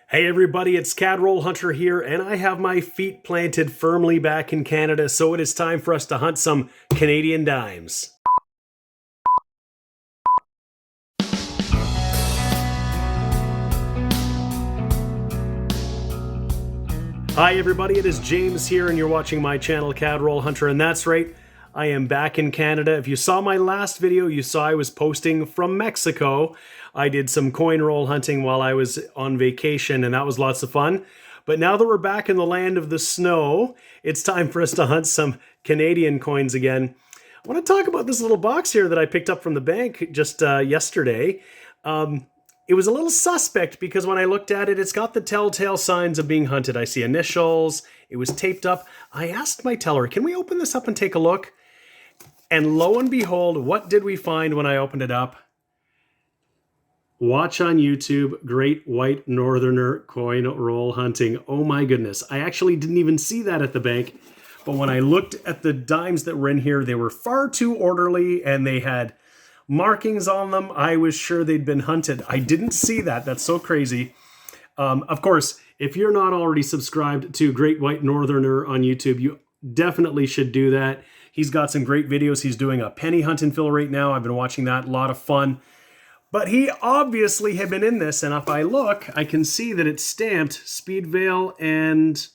Hey everybody, it's Cad Roll Hunter here, and I have my feet planted firmly back in Canada, so it is time for us to hunt some Canadian dimes. Hi everybody, it is James here, and you're watching my channel, Cad Roll Hunter, and that's right, I am back in Canada. If you saw my last video, you saw I was posting from Mexico. I did some coin roll hunting while I was on vacation, and that was lots of fun. But now that we're back in the land of the snow, it's time for us to hunt some Canadian coins again. I want to talk about this little box here that I picked up from the bank just yesterday. It was a little suspect because when I looked at it, it's got the telltale signs of being hunted. I see initials. It was taped up. I asked my teller, can we open this up and take a look? And lo and behold, what did we find when I opened it up? Watch on YouTube, GreatWhiteNortherner coin roll hunting. Oh my goodness. I actually didn't even see that at the bank. But when I looked at the dimes that were in here, they were far too orderly and they had markings on them. I was sure they'd been hunted. I didn't see that. That's so crazy. Of course, if you're not already subscribed to GreatWhiteNortherner on YouTube, you definitely should do that. He's got some great videos. He's doing a penny hunt and fill right now. I've been watching that. A lot of fun. But he obviously had been in this, and if I look, I can see that it's stamped Speedvale and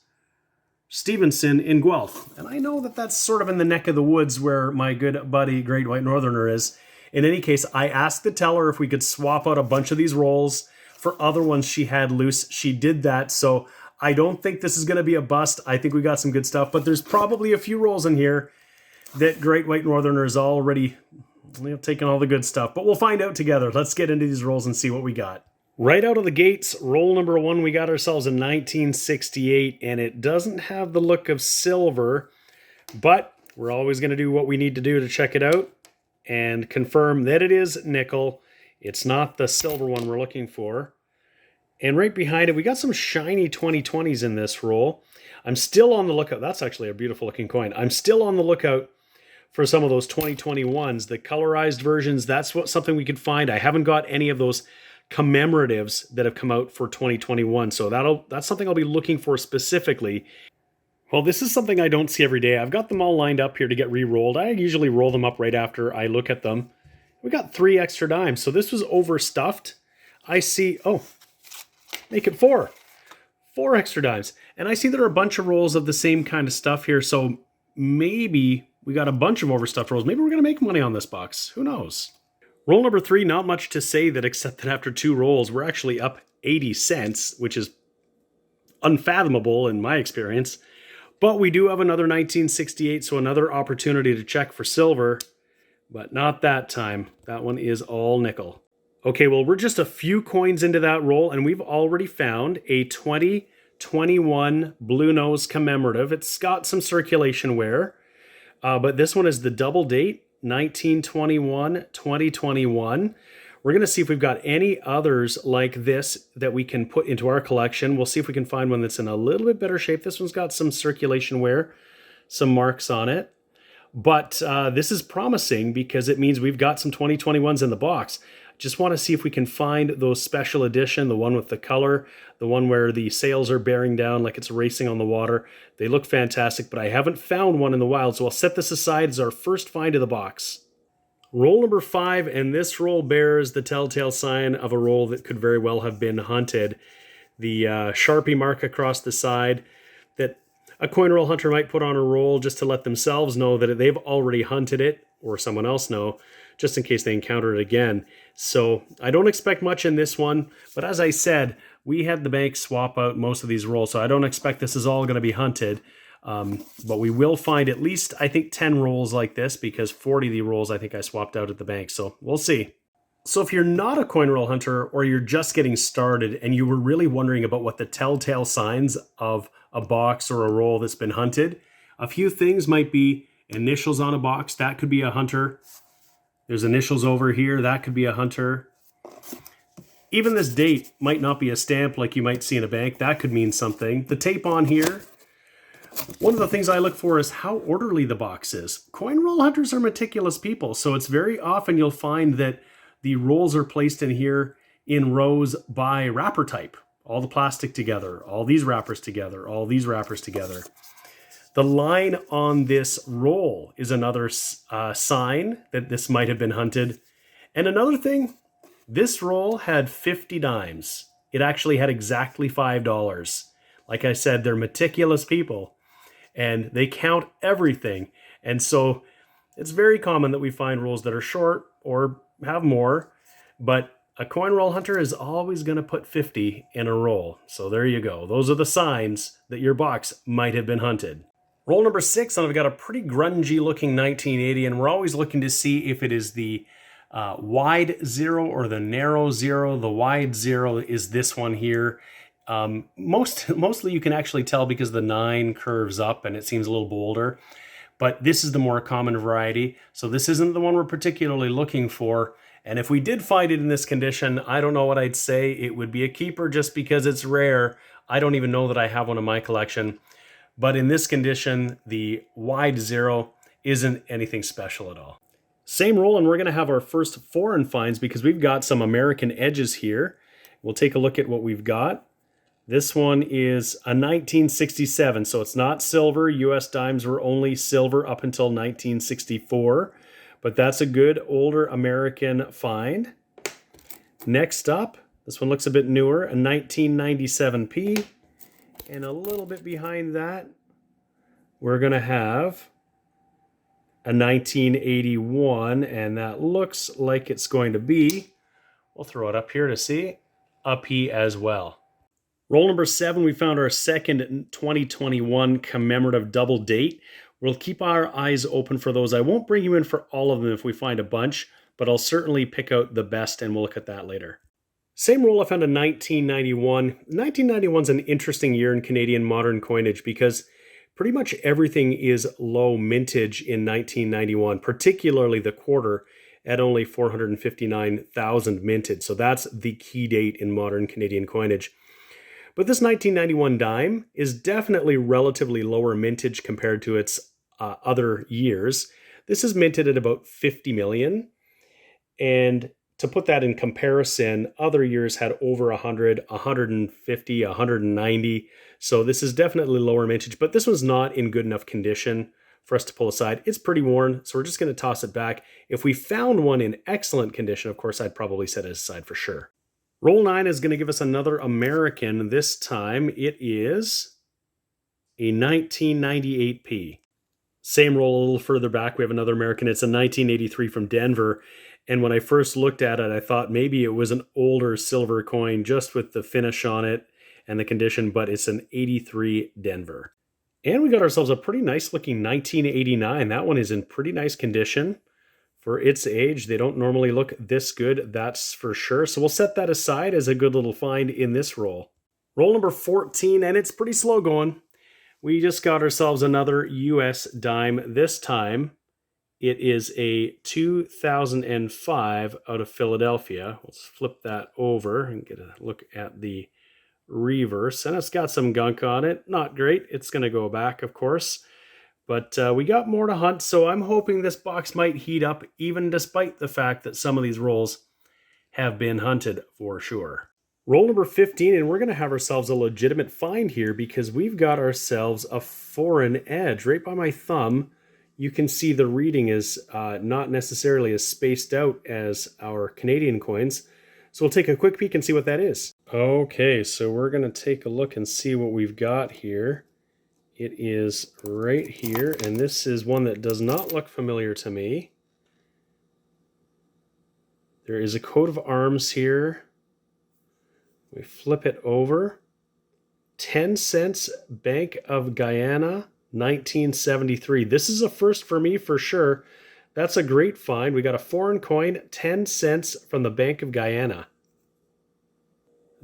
Stevenson in Guelph. And I know that that's sort of in the neck of the woods where my good buddy GreatWhiteNortherner is. In any case, I asked the teller if we could swap out a bunch of these rolls for other ones she had loose. She did that, so I don't think this is going to be a bust. I think we got some good stuff, but there's probably a few rolls in here that GreatWhiteNortherner is already taking all the good stuff. But we'll find out together. Let's get into these rolls and see what we got. Right out of the gates, roll number one, we got ourselves a 1968, and it doesn't have the look of silver, but we're always going to do what we need to do to check it out and confirm that it is nickel. It's not the silver one we're looking for. And right behind it, we got some shiny 2020s in this roll. I'm still on the lookout. That's actually a beautiful looking coin. I'm still on the lookout for some of those 2021s, the colorized versions. That's something we could find. I haven't got any of those commemoratives that have come out for 2021, so that's something I'll be looking for specifically. Well, this is something I don't see every day. I've got them all lined up here to get re-rolled. I usually roll them up right after I look at them. We got 3 extra dimes, so this was overstuffed. I see, oh, make it 4. 4 extra dimes. And I see there are a bunch of rolls of the same kind of stuff here, so maybe we got a bunch of overstuffed rolls. Maybe we're going to make money on this box. Who knows? Roll number 3, not much to say that except that after 2 rolls, we're actually up 80 cents, which is unfathomable in my experience. But we do have another 1968, so another opportunity to check for silver, but not that time. That one is all nickel. Okay, well, we're just a few coins into that roll, and we've already found a 2021 Bluenose commemorative. It's got some circulation wear. But this one is the double date, 1921, 2021. We're going to see if we've got any others like this that we can put into our collection. We'll see if we can find one that's in a little bit better shape. This one's got some circulation wear, some marks on it. But this is promising because it means we've got some 2021s in the box. Just want to see if we can find those special edition, the one with the color, the one where the sails are bearing down like it's racing on the water. They look fantastic, but I haven't found one in the wild, so I'll set this aside as our first find of the box. Roll number 5, and this roll bears the telltale sign of a roll that could very well have been hunted. The Sharpie mark across the side that a coin roll hunter might put on a roll just to let themselves know that they've already hunted it, or someone else know, just in case they encounter it again. So I don't expect much in this one, but as I said, we had the bank swap out most of these rolls, so I don't expect this is all going to be hunted. But we will find at least, I think, 10 rolls like this, because 40 of the rolls I think I swapped out at the bank, so we'll see. So if you're not a coin roll hunter, or you're just getting started and you were really wondering about what the telltale signs of a box or a roll that's been hunted, a few things might be initials on a box. That could be a hunter. There's initials over here. That could be a hunter. Even this date might not be a stamp like you might see in a bank. That could mean something. The tape on here. One of the things I look for is how orderly the box is. Coin roll hunters are meticulous people, so it's very often you'll find that the rolls are placed in here in rows by wrapper type. all the plastic together, all these wrappers together, all these wrappers together. The line on this roll is another sign that this might have been hunted. And another thing, this roll had 50 dimes. It actually had exactly $5. Like I said, they're meticulous people and they count everything. And so it's very common that we find rolls that are short or have more, but a coin roll hunter is always going to put 50 in a roll. So there you go. Those are the signs that your box might have been hunted. Roll number 6, and I've got a pretty grungy looking 1980, and we're always looking to see if it is the wide 0 or the narrow 0. The wide 0 is this one here. Mostly you can actually tell because the 9 curves up and it seems a little bolder. But this is the more common variety. So this isn't the one we're particularly looking for. And if we did find it in this condition, I don't know what I'd say. It would be a keeper just because it's rare. I don't even know that I have one in my collection. But in this condition, the wide 0 isn't anything special at all. Same roll, and we're going to have our first foreign finds because we've got some American edges here. We'll take a look at what we've got. This one is a 1967, so it's not silver. US dimes were only silver up until 1964, but that's a good older American find. Next up, this one looks a bit newer, a 1997p, and a little bit behind that, we're going to have a 1981, and that looks like it's going to be, we'll throw it up here to see, a P as well. Roll number 7, we found our second 2021 commemorative double date. We'll keep our eyes open for those. I won't bring you in for all of them if we find a bunch, but I'll certainly pick out the best, and we'll look at that later. Same roll, I found a 1991. 1991 is an interesting year in Canadian modern coinage because pretty much everything is low mintage in 1991, particularly the quarter at only 459,000 minted. So that's the key date in modern Canadian coinage. But this 1991 dime is definitely relatively lower mintage compared to its other years. This is minted at about 50 million. And to put that in comparison, other years had over 100, 150, 190. So this is definitely lower mintage, but this one's not in good enough condition for us to pull aside. It's pretty worn, so we're just going to toss it back. If we found one in excellent condition, of course, I'd probably set it aside for sure. Roll 9 is going to give us another American. This time it is a 1998p. Same roll a little further back, we have another American. It's a 1983 from Denver. And when I first looked at it, I thought maybe it was an older silver coin just with the finish on it and the condition, but it's an 83 Denver. And we got ourselves a pretty nice looking 1989. That one is in pretty nice condition. For its age, they don't normally look this good, that's for sure. So we'll set that aside as a good little find in this roll. Roll number 14, and it's pretty slow going. We just got ourselves another US dime. This time, it is a 2005 out of Philadelphia. Let's flip that over and get a look at the reverse. And it's got some gunk on it. Not great. It's going to go back, of course. But we got more to hunt, so I'm hoping this box might heat up, even despite the fact that some of these rolls have been hunted for sure. Roll number 15, and we're going to have ourselves a legitimate find here because we've got ourselves a foreign edge. Right by my thumb, you can see the reading is not necessarily as spaced out as our Canadian coins. So we'll take a quick peek and see what that is. Okay, so we're going to take a look and see what we've got here. It is right here, and this is one that does not look familiar to me. There is a coat of arms here. We flip it over. 10 cents, Bank of Guyana, 1973. This is a first for me for sure. That's a great find. We got a foreign coin, 10 cents from the Bank of Guyana.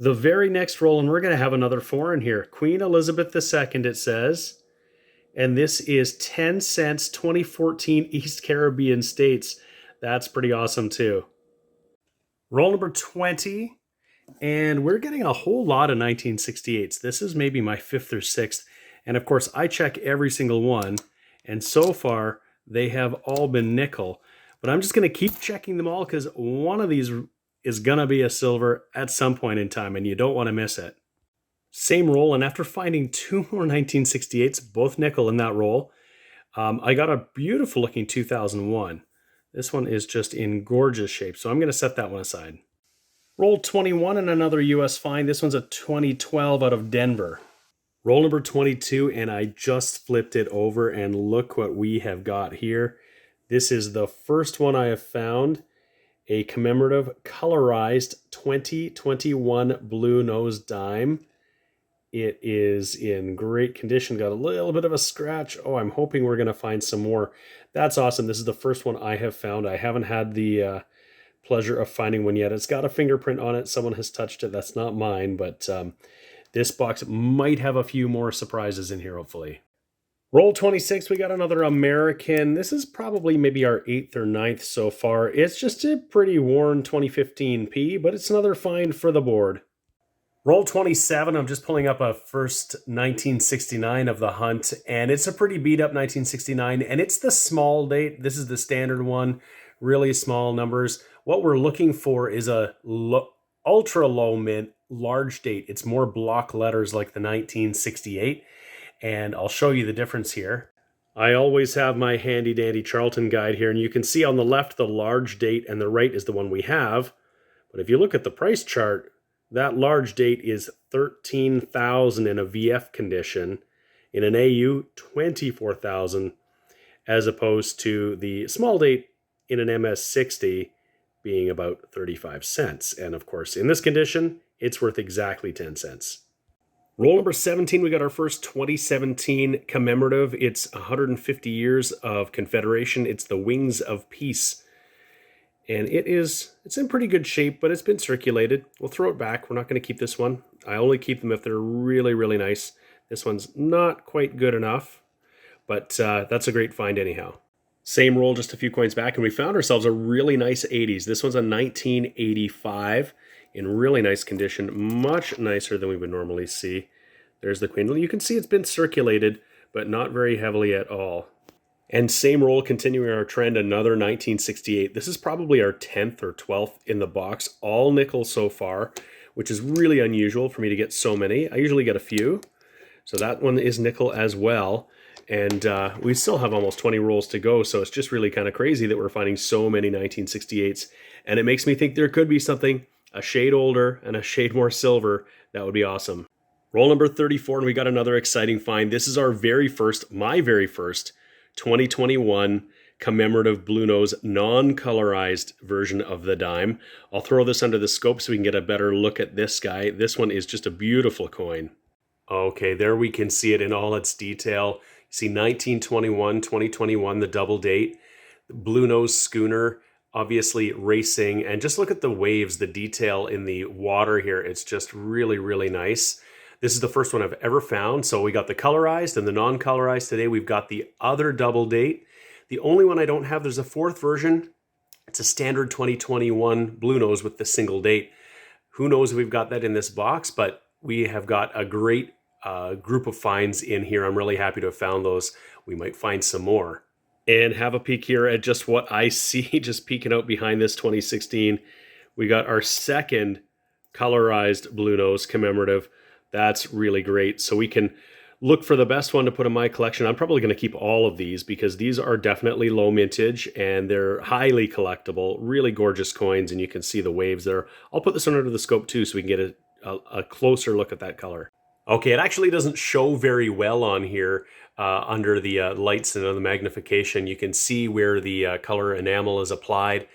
The very next roll, and we're going to have another foreign here. Queen Elizabeth II, it says. And this is 10 cents, 2014 East Caribbean States. That's pretty awesome too. Roll number 20. And we're getting a whole lot of 1968s. This is maybe my 5th or 6th. And of course, I check every single one. And so far, they have all been nickel. But I'm just going to keep checking them all because one of these is going to be a silver at some point in time, and you don't want to miss it. Same roll, and after finding two more 1968s, both nickel in that roll, I got a beautiful looking 2001. This one is just in gorgeous shape, so I'm going to set that one aside. Roll 21 and another US find. This one's a 2012 out of Denver. Roll number 22, and I just flipped it over, and look what we have got here. This is the first one I have found, a commemorative colorized 2021 Bluenose dime. It is in great condition, got a little bit of a scratch. Oh, I'm hoping we're going to find some more. That's awesome. This is the first one I have found. I haven't had the pleasure of finding one yet. It's got a fingerprint on it. Someone has touched it. That's not mine, but this box might have a few more surprises in here, hopefully. Roll 26, we got another American. This is probably maybe our 8th or 9th so far. It's just a pretty worn 2015P, but it's another find for the board. Roll 27, I'm just pulling up a first 1969 of the hunt, and it's a pretty beat up 1969, and it's the small date. This is the standard one, really small numbers. What we're looking for is a ultra low mint, large date. It's more block letters like the 1968, and I'll show you the difference here. I always have my handy dandy Charlton guide here, and you can see on the left the large date, and the right is the one we have. But if you look at the price chart, that large date is 13,000 in a VF condition. In an AU, 24,000, as opposed to the small date in an MS60 being about 35 cents. And of course, in this condition, it's worth exactly 10 cents. Roll number 17, we got our first 2017 commemorative. It's 150 years of Confederation. It's the Wings of Peace. And it's in pretty good shape, but it's been circulated. We'll throw it back. We're not going to keep this one. I only keep them if they're really, really nice. This one's not quite good enough, but that's a great find anyhow. Same roll, just a few coins back, and we found ourselves a really nice 80s. This one's a 1985 in really nice condition, much nicer than we would normally see. There's the queen. You can see it's been circulated, but not very heavily at all. And same roll, continuing our trend, another 1968. This is probably our 10th or 12th in the box, all nickel so far, which is really unusual for me to get so many. I usually get a few. So that one is nickel as well. And we still have almost 20 rolls to go, so it's just really kind of crazy that we're finding so many 1968s. And it makes me think there could be something a shade older and a shade more silver. That would be awesome. Roll number 34, and we got another exciting find. This is our very first, my very first, 2021 commemorative Bluenose non-colorized version of the dime. I'll throw this under the scope so we can get a better look at this guy. This one is just a beautiful coin. Okay, there we can see it in all its detail. You see 1921, 2021, the double date. The Bluenose schooner, obviously racing. And just look at the waves, the detail in the water here. It's just really, really nice. This is the first one I've ever found. So we got the colorized and the non-colorized. Today we've got the other double date. The only one I don't have, there's a fourth version. It's a standard 2021 Bluenose with the single date. Who knows if we've got that in this box, but we have got a great group of finds in here. I'm really happy to have found those. We might find some more. And have a peek here at just what I see, just peeking out behind this 2016. We got our second colorized Bluenose commemorative. That's really great. So we can look for the best one to put in my collection. I'm probably going to keep all of these because these are definitely low mintage and they're highly collectible, really gorgeous coins, and you can see the waves there. I'll put this one under the scope too so we can get a closer look at that color. Okay, it actually doesn't show very well on here under the lights and the magnification. You can see where the color enamel is applied,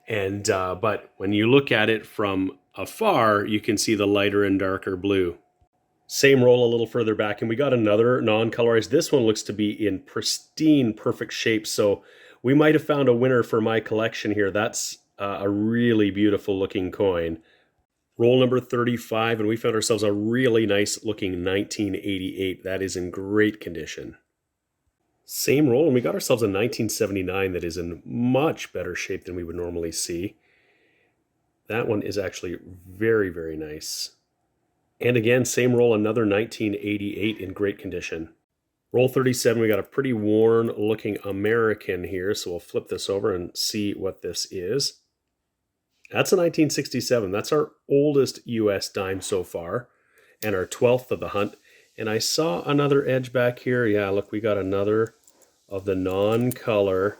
and but when you look at it from afar, you can see the lighter and darker blue. Same roll a little further back, and we got another non-colorized. This one looks to be in pristine, perfect shape, so we might have found a winner for my collection here. That's a really beautiful looking coin. Roll number 35, and we found ourselves a really nice looking 1988. That is in great condition. Same roll, and we got ourselves a 1979 that is in much better shape than we would normally see. That one is actually very, very nice. And again, same roll, another 1988 in great condition. Roll 37, we got a pretty worn looking American here, so we'll flip this over and see what this is. That's a 1967. That's our oldest US dime so far. and our 12th of the hunt. And I saw another edge back here. Yeah, look, we got another of the non-color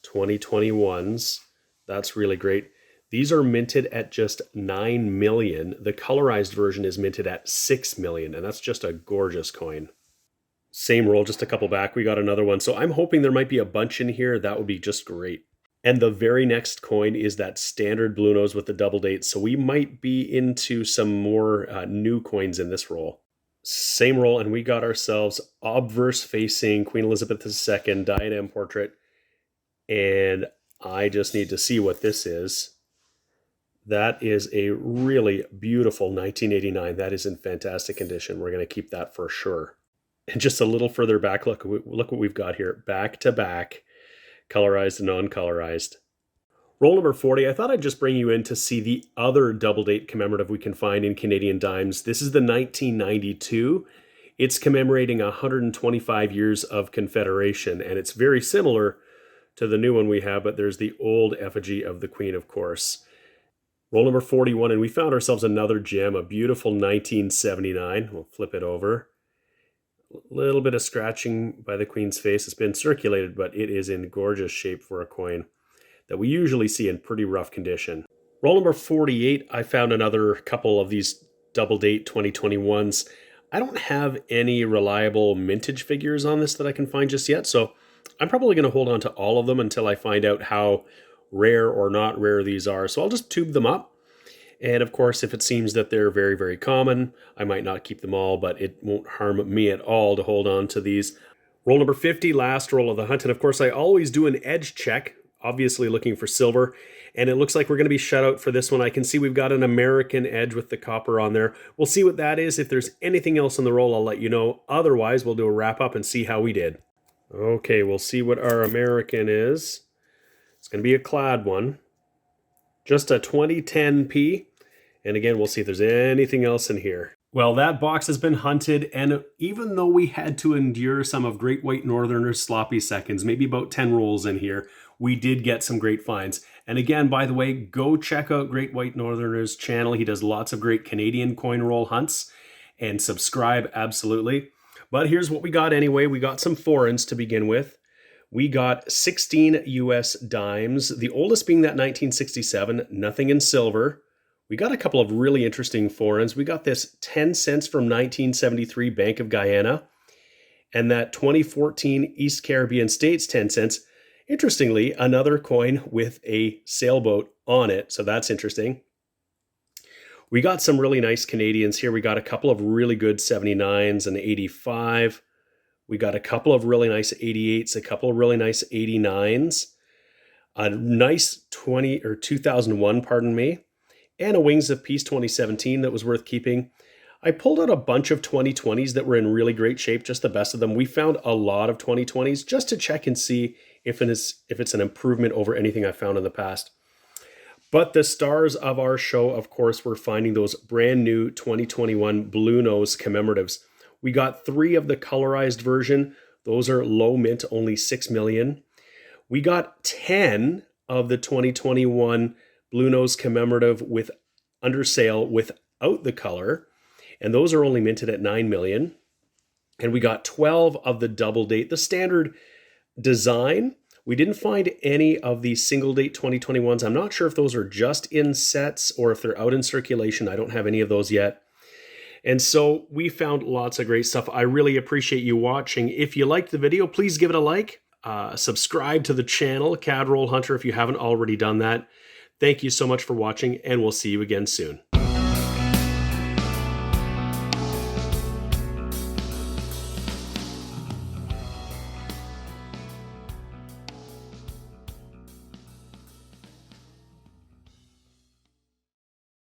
2021s. That's really great. These are minted at just 9 million. The colorized version is minted at 6 million, and that's just a gorgeous coin. Same roll, just a couple back, we got another one. So I'm hoping there might be a bunch in here. That would be just great. And the very next coin is that standard Bluenose with the double date. So we might be into some more new coins in this roll. Same roll, and we got ourselves obverse facing Queen Elizabeth II diadem portrait. And I just need to see what this is. That is a really beautiful 1989. That is in fantastic condition. We're going to keep that for sure. And just a little further back, look what we've got here. Back to back, colorized and non-colorized. Roll number 40, I thought I'd just bring you in to see the other double date commemorative we can find in Canadian dimes. This is the 1992. It's commemorating 125 years of Confederation, and it's very similar to the new one we have, but there's the old effigy of the Queen, of course. Roll number 41, and we found ourselves another gem, a beautiful 1979. We'll flip it over. A little bit of scratching by the Queen's face. It's been circulated, but it is in gorgeous shape for a coin that we usually see in pretty rough condition. Roll number 48, I found another couple of these double date 2021s. I don't have any reliable mintage figures on this that I can find just yet, so I'm probably going to hold on to all of them until I find out how rare or not rare these are. So I'll just tube them up. And of course, if it seems that they're very, very common, I might not keep them all, but it won't harm me at all to hold on to these. Roll number 50, last roll of the hunt. And of course, I always do an edge check, obviously looking for silver. And it looks like we're going to be shut out for this one. I can see we've got an American edge with the copper on there. We'll see what that is. If there's anything else in the roll, I'll let you know. Otherwise, we'll do a wrap up and see how we did. Okay, we'll see what our American is. It's going to be a clad one. Just a 2010p. And again, we'll see if there's anything else in here. Well, that box has been hunted, and even though we had to endure some of Great White Northerner's sloppy seconds, maybe about 10 rolls in here, we did get some great finds. And again, by the way, go check out Great White Northerner's channel. He does lots of great Canadian coin roll hunts, and subscribe absolutely. But here's what we got anyway. We got some foreigns to begin with. We got 16 US dimes, the oldest being that 1967, nothing in silver. We got a couple of really interesting foreigns. We got this 10 cents from 1973 Bank of Guyana, and that 2014 East Caribbean States 10 cents. Interestingly, another coin with a sailboat on it, so that's interesting. We got some really nice Canadians here. We got a couple of really good 79s and 85. We got a couple of really nice 88s, a couple of really nice 89s, a nice 2001, pardon me, and a Wings of Peace 2017 that was worth keeping. I pulled out a bunch of 2020s that were in really great shape, just the best of them. We found a lot of 2020s just to check and see if it's an improvement over anything I found in the past. But the stars of our show, of course, were finding those brand new 2021 Bluenose commemoratives. We got 3 of the colorized version. Those are low mint, only 6 million. We got 10 of the 2021 Bluenose commemorative with under sale without the color. And those are only minted at 9 million. And we got 12 of the double date, the standard design. We didn't find any of the single date 2021s. I'm not sure if those are just in sets or if they're out in circulation. I don't have any of those yet. And so we found lots of great stuff. I really appreciate you watching. If you liked the video, please give it a like. Subscribe to the channel, CAD Roll Hunter, if you haven't already done that. Thank you so much for watching, and we'll see you again soon.